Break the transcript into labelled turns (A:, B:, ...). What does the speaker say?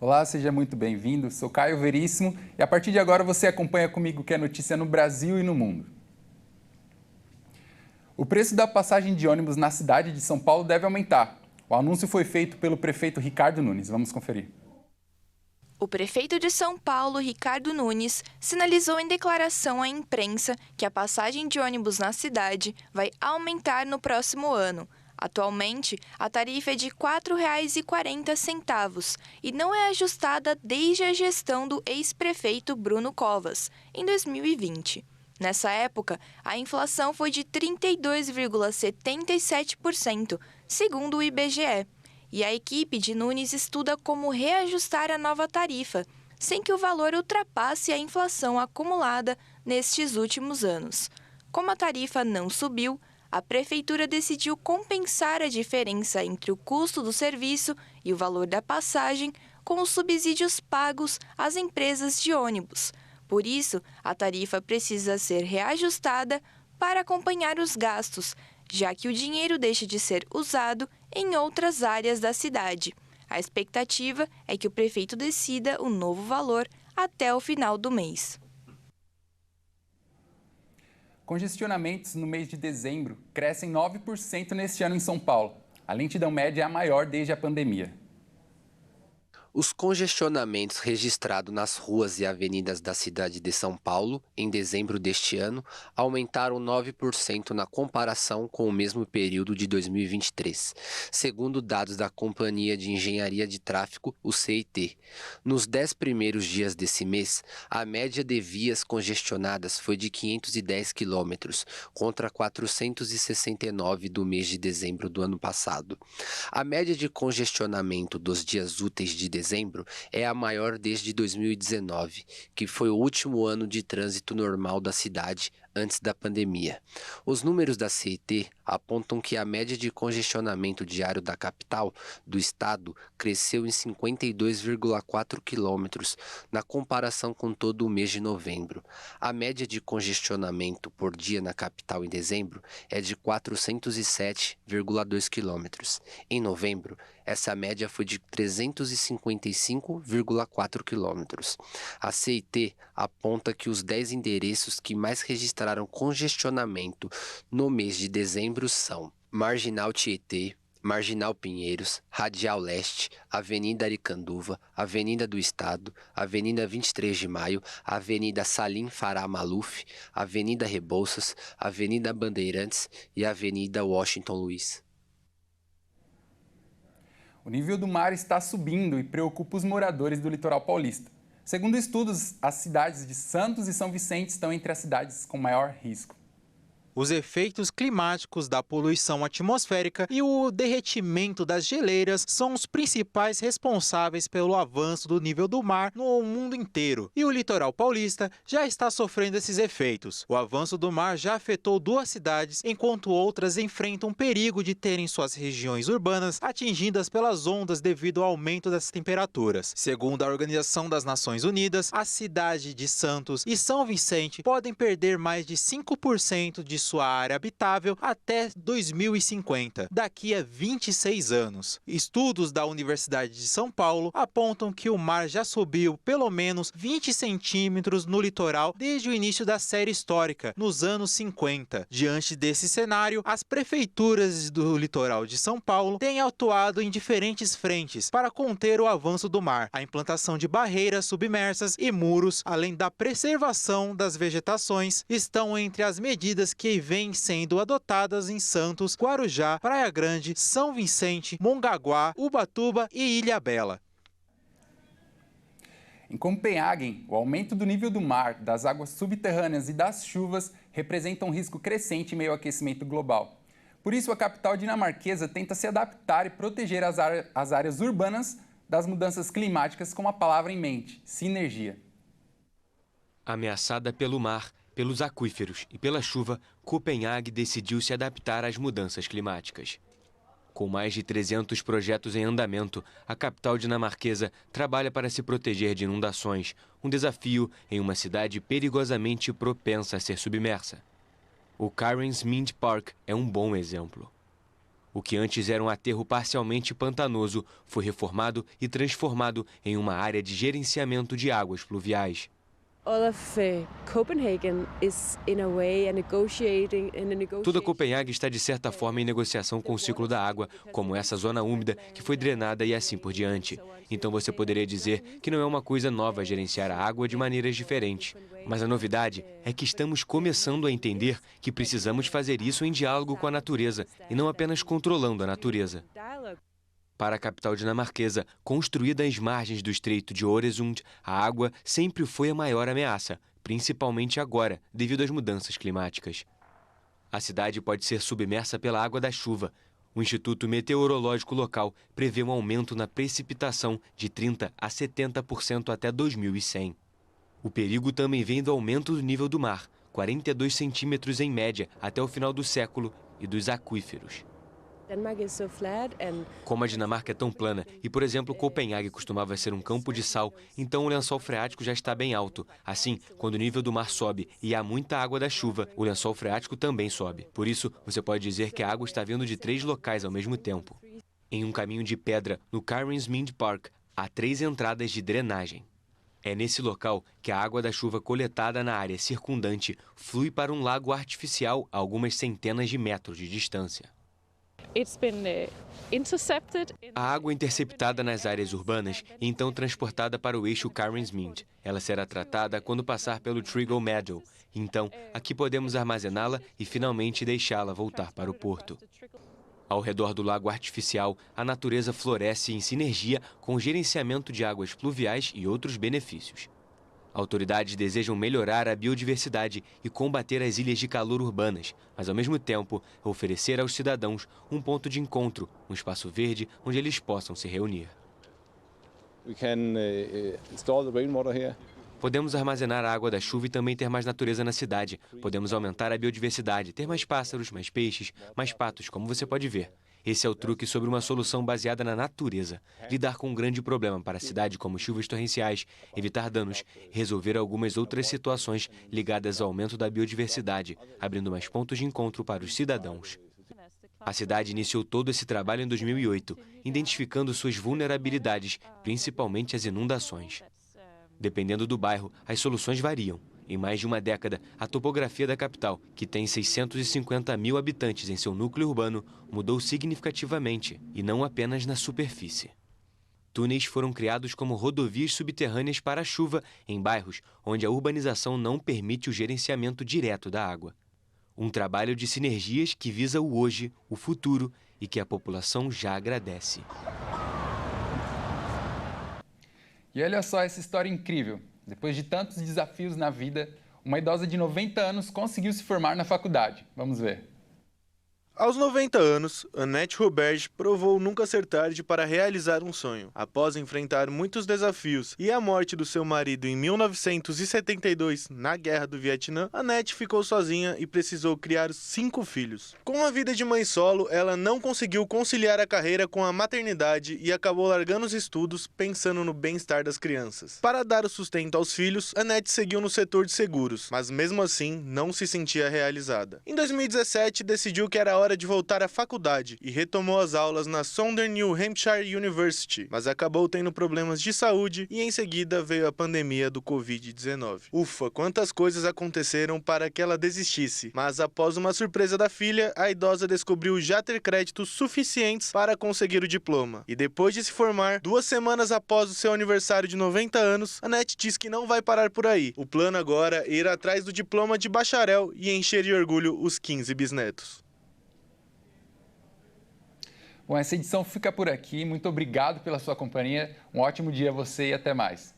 A: Olá, seja muito bem-vindo. Sou Caio Veríssimo e a partir de agora você acompanha comigo o que é notícia no Brasil e no mundo. O preço da passagem de ônibus na cidade de São Paulo deve aumentar. O anúncio foi feito pelo prefeito Ricardo Nunes. Vamos conferir.
B: O prefeito de São Paulo, Ricardo Nunes, sinalizou em declaração à imprensa que a passagem de ônibus na cidade vai aumentar no próximo ano. Atualmente, a tarifa é de R$ 4,40 e não é ajustada desde a gestão do ex-prefeito Bruno Covas, em 2020. Nessa época, a inflação foi de 32,77%, segundo o IBGE. E a equipe de Nunes estuda como reajustar a nova tarifa, sem que o valor ultrapasse a inflação acumulada nestes últimos anos. Como a tarifa não subiu, a Prefeitura decidiu compensar a diferença entre o custo do serviço e o valor da passagem com os subsídios pagos às empresas de ônibus. Por isso, a tarifa precisa ser reajustada para acompanhar os gastos, já que o dinheiro deixa de ser usado em outras áreas da cidade. A expectativa é que o prefeito decida o novo valor até o final do mês.
A: Congestionamentos no mês de dezembro crescem 9% neste ano em São Paulo. A lentidão média é a maior desde a pandemia.
C: Os congestionamentos registrados nas ruas e avenidas da cidade de São Paulo em dezembro deste ano aumentaram 9% na comparação com o mesmo período de 2023, segundo dados da Companhia de Engenharia de Tráfego, o CET. Nos 10 primeiros dias desse mês, a média de vias congestionadas foi de 510 quilômetros, contra 469 do mês de dezembro do ano passado. A média de congestionamento dos dias úteis de dezembro é a maior desde 2019, que foi o último ano de trânsito normal da cidade antes da pandemia. Os números da CET apontam que a média de congestionamento diário da capital do estado cresceu em 52,4 quilômetros na comparação com todo o mês de novembro. A média de congestionamento por dia na capital em dezembro é de 407,2 quilômetros. Em novembro, essa média foi de 355,4 quilômetros. A CET aponta que os 10 endereços que mais registraram congestionamento no mês de dezembro são Marginal Tietê, Marginal Pinheiros, Radial Leste, Avenida Aricanduva, Avenida do Estado, Avenida 23 de Maio, Avenida Salim Farah Maluf, Avenida Rebouças, Avenida Bandeirantes e Avenida Washington Luiz.
A: O nível do mar está subindo e preocupa os moradores do litoral paulista. Segundo estudos, as cidades de Santos e São Vicente estão entre as cidades com maior risco.
D: Os efeitos climáticos da poluição atmosférica e o derretimento das geleiras são os principais responsáveis pelo avanço do nível do mar no mundo inteiro. E o litoral paulista já está sofrendo esses efeitos. O avanço do mar já afetou 2 cidades, enquanto outras enfrentam perigo de terem suas regiões urbanas atingidas pelas ondas devido ao aumento das temperaturas. Segundo a Organização das Nações Unidas, a cidade de Santos e São Vicente podem perder mais de 5% de sua área habitável até 2050, daqui a 26 anos. Estudos da Universidade de São Paulo apontam que o mar já subiu pelo menos 20 centímetros no litoral desde o início da série histórica, nos anos 50. Diante desse cenário, as prefeituras do litoral de São Paulo têm atuado em diferentes frentes para conter o avanço do mar, a implantação de barreiras submersas e muros, além da preservação das vegetações, estão entre as medidas que vêm sendo adotadas em Santos, Guarujá, Praia Grande, São Vicente, Mongaguá, Ubatuba e Ilhabela.
A: Em Copenhague, o aumento do nível do mar, das águas subterrâneas e das chuvas representa um risco crescente em meio ao aquecimento global. Por isso, a capital dinamarquesa tenta se adaptar e proteger as áreas urbanas das mudanças climáticas com uma palavra em mente: sinergia.
E: Ameaçada pelo mar, pelos aquíferos e pela chuva, Copenhague decidiu se adaptar às mudanças climáticas. Com mais de 300 projetos em andamento, a capital dinamarquesa trabalha para se proteger de inundações, um desafio em uma cidade perigosamente propensa a ser submersa. O Karens Mind Park é um bom exemplo. O que antes era um aterro parcialmente pantanoso foi reformado e transformado em uma área de gerenciamento de águas pluviais. Toda Copenhague está de certa forma em negociação com o ciclo da água, como essa zona úmida que foi drenada e assim por diante. Então você poderia dizer que não é uma coisa nova gerenciar a água de maneiras diferentes. Mas a novidade é que estamos começando a entender que precisamos fazer isso em diálogo com a natureza e não apenas controlando a natureza. Para a capital dinamarquesa, construída às margens do Estreito de Øresund, a água sempre foi a maior ameaça, principalmente agora, devido às mudanças climáticas. A cidade pode ser submersa pela água da chuva. O Instituto Meteorológico local prevê um aumento na precipitação de 30% a 70% até 2100. O perigo também vem do aumento do nível do mar, 42 centímetros em média até o final do século, e dos aquíferos. Como a Dinamarca é tão plana e, por exemplo, Copenhague costumava ser um campo de sal, então o lençol freático já está bem alto. Assim, quando o nível do mar sobe e há muita água da chuva, o lençol freático também sobe. Por isso, você pode dizer que a água está vindo de 3 locais ao mesmo tempo. Em um caminho de pedra, no Karensminde Park, há 3 entradas de drenagem. É nesse local que a água da chuva coletada na área circundante flui para um lago artificial a algumas centenas de metros de distância. A água é interceptada nas áreas urbanas e então transportada para o eixo Karensminde. Ela será tratada quando passar pelo Triggle Meadow. Então, aqui podemos armazená-la e finalmente deixá-la voltar para o porto. Ao redor do lago artificial, a natureza floresce em sinergia com o gerenciamento de águas pluviais e outros benefícios. Autoridades desejam melhorar a biodiversidade e combater as ilhas de calor urbanas, mas, ao mesmo tempo, oferecer aos cidadãos um ponto de encontro, um espaço verde onde eles possam se reunir. Podemos armazenar a água da chuva e também ter mais natureza na cidade. Podemos aumentar a biodiversidade, ter mais pássaros, mais peixes, mais patos, como você pode ver. Esse é o truque sobre uma solução baseada na natureza. Lidar com um grande problema para a cidade, como chuvas torrenciais, evitar danos e resolver algumas outras situações ligadas ao aumento da biodiversidade, abrindo mais pontos de encontro para os cidadãos. A cidade iniciou todo esse trabalho em 2008, identificando suas vulnerabilidades, principalmente as inundações. Dependendo do bairro, as soluções variam. Em mais de uma década, a topografia da capital, que tem 650 mil habitantes em seu núcleo urbano, mudou significativamente, e não apenas na superfície. Túneis foram criados como rodovias subterrâneas para a chuva em bairros onde a urbanização não permite o gerenciamento direto da água. Um trabalho de sinergias que visa o hoje, o futuro e que a população já agradece.
A: E olha só essa história incrível. Depois de tantos desafios na vida, uma idosa de 90 anos conseguiu se formar na faculdade. Vamos ver.
F: Aos 90 anos, Annette Roberge provou nunca ser tarde para realizar um sonho. Após enfrentar muitos desafios e a morte do seu marido em 1972, na Guerra do Vietnã, Annette ficou sozinha e precisou criar 5 filhos. Com a vida de mãe solo, ela não conseguiu conciliar a carreira com a maternidade e acabou largando os estudos pensando no bem-estar das crianças. Para dar o sustento aos filhos, Annette seguiu no setor de seguros, mas mesmo assim não se sentia realizada. Em 2017, decidiu que era hora de voltar à faculdade e retomou as aulas na Southern New Hampshire University, mas acabou tendo problemas de saúde e em seguida veio a pandemia do Covid-19. Ufa, quantas coisas aconteceram para que ela desistisse, mas após uma surpresa da filha, a idosa descobriu já ter créditos suficientes para conseguir o diploma. E depois de se formar, 2 semanas após o seu aniversário de 90 anos, Annette diz que não vai parar por aí. O plano agora é ir atrás do diploma de bacharel e encher de orgulho os 15 bisnetos.
A: Bom, essa edição fica por aqui. Muito obrigado pela sua companhia. Um ótimo dia a você e até mais.